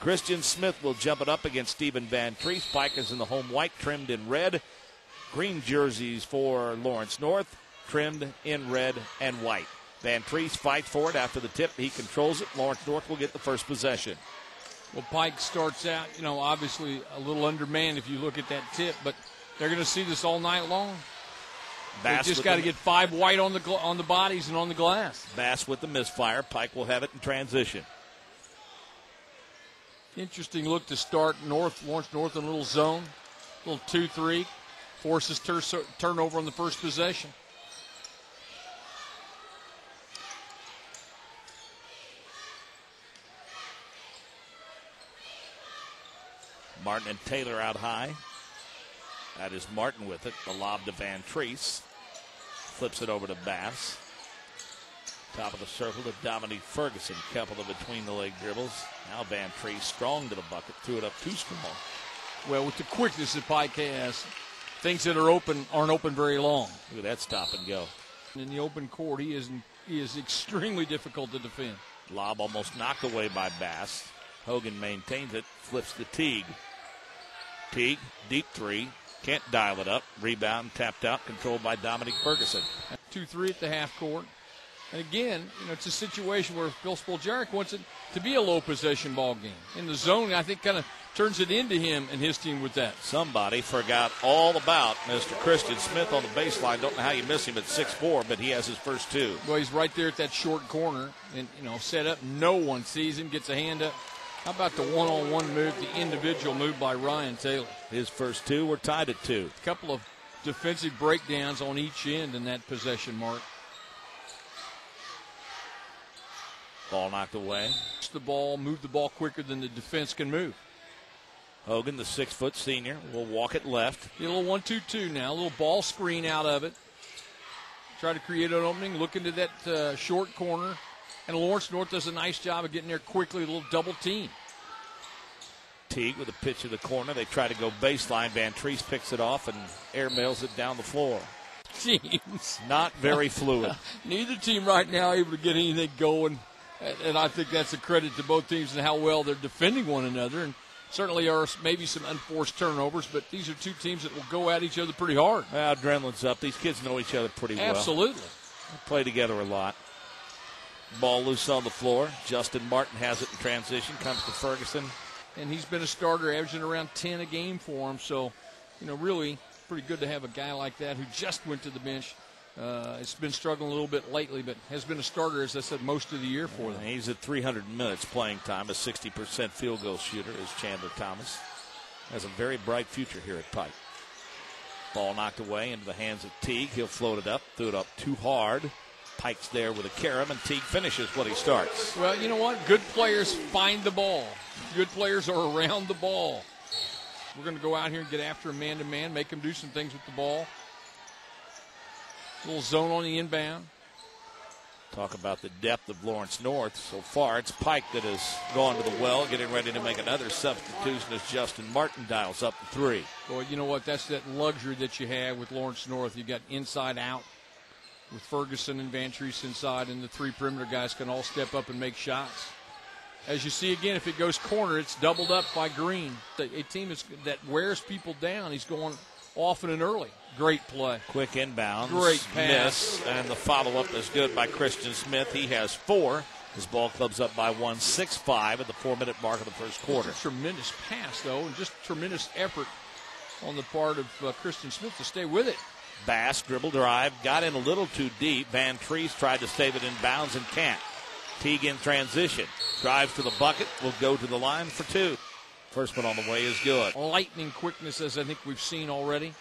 Christian Smith will jump it up against Stephen Van Treese. Pike is in the home white, trimmed in red. Green jerseys for Lawrence North, trimmed in red and white. Van Treese fights for it after the tip. He controls it. Lawrence North will get the first possession. Well, Pike starts out, obviously a little undermanned if you look at that tip, but they're going to see this all night long. They just got to get 5 white on the bodies and on the glass. Bass with the misfire. Pike will have it in transition. Interesting look to start Lawrence North in a little zone. A little 2-3. Forces turnover on the first possession. Martin and Taylor out high. That is Martin with it. The lob to Van Treese. Flips it over to Bass. Top of the circle to Dominique Ferguson. Couple of between-the-leg dribbles. Now Van Treese strong to the bucket. Threw it up too strong. Well, with the quickness that Pike has, things that are open aren't open very long. Look at that stop and go. In the open court, he is extremely difficult to defend. Lob almost knocked away by Bass. Hogan maintains it. Flips to Teague. Teague, deep three. Can't dial it up. Rebound, tapped out, controlled by Dominique Ferguson. 2-3 at the half court. And again, it's a situation where Phil Spoljaric wants it to be a low possession ball game. In the zone, I think kind of turns it into him and his team with that. Somebody forgot all about Mr. Christian Smith on the baseline. Don't know how you miss him at 6'4", but he has his first 2. Well, he's right there at that short corner and, set up. No one sees him, gets a hand up. How about the one-on-one move, the individual move by Ryan Taylor? His first 2 were tied at 2. A couple of defensive breakdowns on each end in that possession mark. Ball knocked away. Move the ball quicker than the defense can move. Hogan, the 6-foot senior, will walk it left. A little 1-2-2 now, a little ball screen out of it. Try to create an opening, look into that short corner. And Lawrence North does a nice job of getting there quickly, a little double team. Teague with a pitch to the corner. They try to go baseline. Van Treese picks it off and airmails it down the floor. Jeez. Not very fluid. Neither team right now able to get anything going. And I think that's a credit to both teams and how well they're defending one another. And certainly are maybe some unforced turnovers, but these are two teams that will go at each other pretty hard. Well, adrenaline's up. These kids know each other pretty well. Absolutely. They play together a lot. Ball loose on the floor. Justin Martin has it in transition. Comes to Ferguson. And he's been a starter, averaging around 10 a game for him. So, really pretty good to have a guy like that who just went to the bench. It's been struggling a little bit lately, but has been a starter, as I said, most of the year for them. He's at 300 minutes playing time. A 60% field goal shooter is Chandler Thomas. Has a very bright future here at Pike. Ball knocked away into the hands of Teague. He'll float it up. Threw it up too hard. Pike's there with a carom, and Teague finishes what he starts. Well, you know what? Good players find the ball. Good players are around the ball. We're going to go out here and get after him man-to-man, make him do some things with the ball. A little zone on the inbound. Talk about the depth of Lawrence North. So far, it's Pike that has gone to the well, getting ready to make another substitution as Justin Martin dials up the 3. Well, you know what? That's that luxury that you have with Lawrence North. You got inside out with Ferguson and Van Treese inside, and the 3 perimeter guys can all step up and make shots. As you see again, if it goes corner, it's doubled up by Green. A team that wears people down. He's going often and early. Great play. Quick inbound. Great pass. Miss, and the follow-up is good by Christian Smith. He has 4. His ball clubs up by 1, 6-5 at the 4-minute mark of the first quarter. That's a tremendous pass, though, and just tremendous effort on the part of Christian Smith to stay with it. Bass, dribble drive, got in a little too deep. Van Treese tried to save it in bounds and can't. Teague in transition. Drives to the bucket, will go to the line for 2. First one on the way is good. Lightning quickness, as I think we've seen already.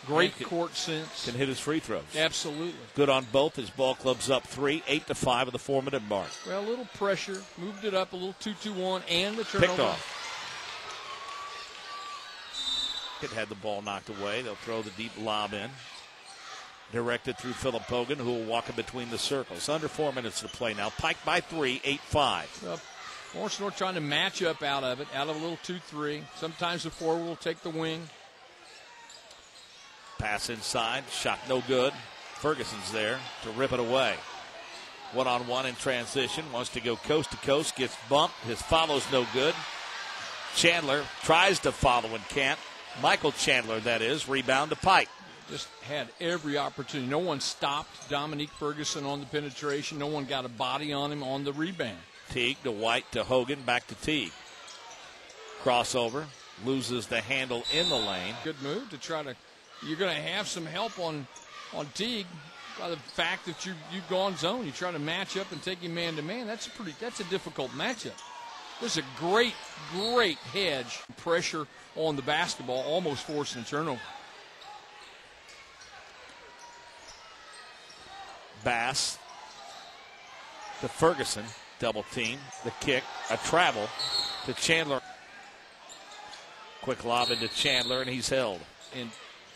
Great court sense. Can hit his free throws. Absolutely. Good on both. His ball club's up 3, 8-5 at the 4-minute mark. Well, a little pressure. Moved it up a little 2-2-1 and the turnover. Picked off. It had the ball knocked away. They'll throw the deep lob in. Directed through Philip Hogan, who will walk in between the circles. Under 4 minutes to play now. Pike by 3, 8-5. Well, Lawrence North trying to match up out of it, out of a little 2-3. Sometimes the forward will take the wing. Pass inside. Shot no good. Ferguson's there to rip it away. One-on-one in transition. Wants to go coast to coast. Gets bumped. His follow's no good. Chandler tries to follow and can't. Michael Chandler, that is. Rebound to Pike. Just had every opportunity. No one stopped Dominique Ferguson on the penetration. No one got a body on him on the rebound. Teague to White to Hogan. Back to Teague. Crossover. Loses the handle in the lane. Good move to try to. You're going to have some help on Teague by the fact that you've gone zone. You try to match up and take him man to man. That's a difficult matchup. There's a great hedge pressure on the basketball, almost forcing a turnover. Bass to Ferguson, double team. The kick, a travel to Chandler. Quick lob into Chandler, and he's held. And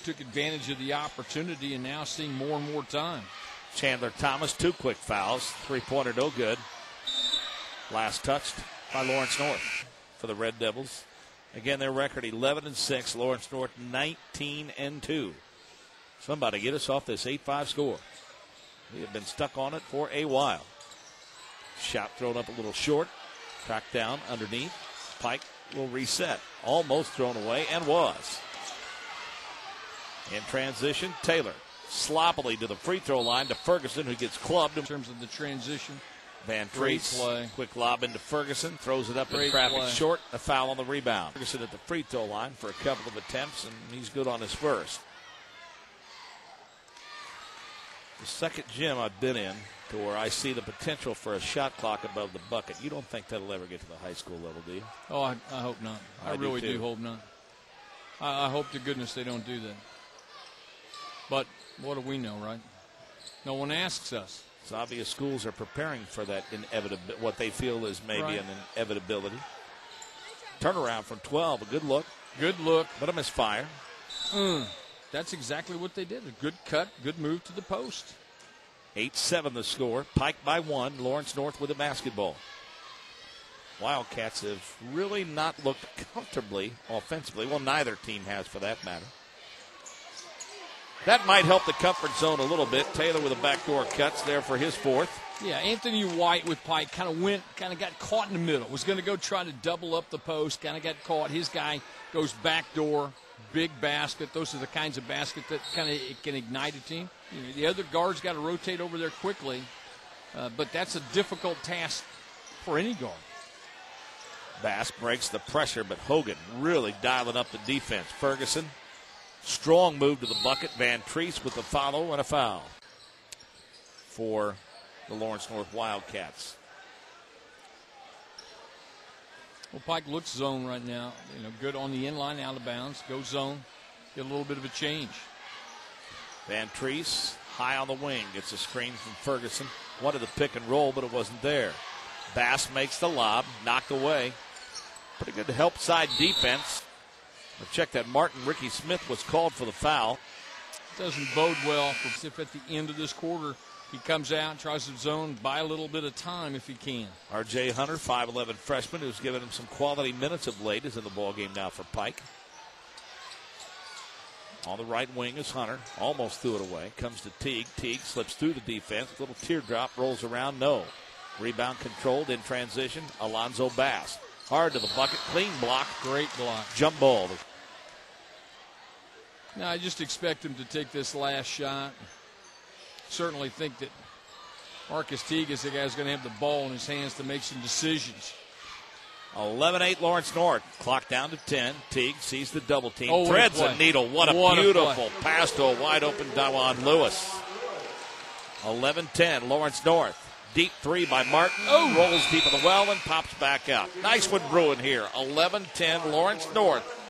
took advantage of the opportunity, and now seeing more and more time. Chandler Thomas, 2 quick fouls. 3-pointer, no good. Last touched by Lawrence North for the Red Devils. Again, their record 11-6. Lawrence North 19-2. Somebody get us off this 8-5 score. We have been stuck on it for a while. Shot thrown up a little short. Tracked down underneath. Pike will reset. Almost thrown away, and was. In transition, Taylor sloppily to the free throw line to Ferguson, who gets clubbed. In terms of the transition, Van Treese, quick lob into Ferguson, throws it up in traffic short. A foul on the rebound. Ferguson at the free throw line for a couple of attempts, and he's good on his first. The second gym I've been in to where I see the potential for a shot clock above the bucket. You don't think that'll ever get to the high school level, do you? Oh, I hope not. I really do hope not. I hope to goodness they don't do that. But what do we know, right? No one asks us. It's obvious schools are preparing for that what they feel is maybe an inevitability. Turnaround from 12, a good look. Good look. But a misfire. That's exactly what they did. A good cut, good move to the post. 8-7 the score. Pike by 1. Lawrence North with the basketball. Wildcats have really not looked comfortably offensively. Well, neither team has for that matter. That might help the comfort zone a little bit. Taylor with a backdoor cuts there for his fourth. Yeah, Anthony White with Pike kind of got caught in the middle. Was going to go try to double up the post, kind of got caught. His guy goes backdoor, big basket. Those are the kinds of baskets that kind of can ignite a team. You know, the other guard's got to rotate over there quickly, but that's a difficult task for any guard. Bass breaks the pressure, but Hogan really dialing up the defense. Ferguson, strong move to the bucket. Van Treese with the follow and a foul for the Lawrence North Wildcats. Well, Pike looks zone right now. You know, good on the inline, out of bounds. Go zone. Get a little bit of a change. Van Treese high on the wing. Gets a screen from Ferguson. Wanted to pick and roll, but it wasn't there. Bass makes the lob. Knocked away. Pretty good help side defense. But check that. Ricky Smith was called for the foul. Doesn't bode well if at the end of this quarter he comes out, tries to zone, buy a little bit of time if he can. R.J. Hunter, 5'11 freshman, who's given him some quality minutes of late, is in the ballgame now for Pike. On the right wing is Hunter. Almost threw it away. Comes to Teague. Teague slips through the defense. Little teardrop, rolls around. No. Rebound controlled in transition. Alonzo Bass. Hard to the bucket. Clean block. Great block. Jump ball. Now, I just expect him to take this last shot. Certainly think that Marcus Teague is the guy who's going to have the ball in his hands to make some decisions. 11-8 Lawrence North. Clock down to 10. Teague sees the double team. Oh, threads a needle. What a beautiful pass to a wide open Dawan Lewis. 11-10 Lawrence North. Deep three by Martin. Rolls deep in the well and pops back out. Nice one brewing here. 11-10 Lawrence North.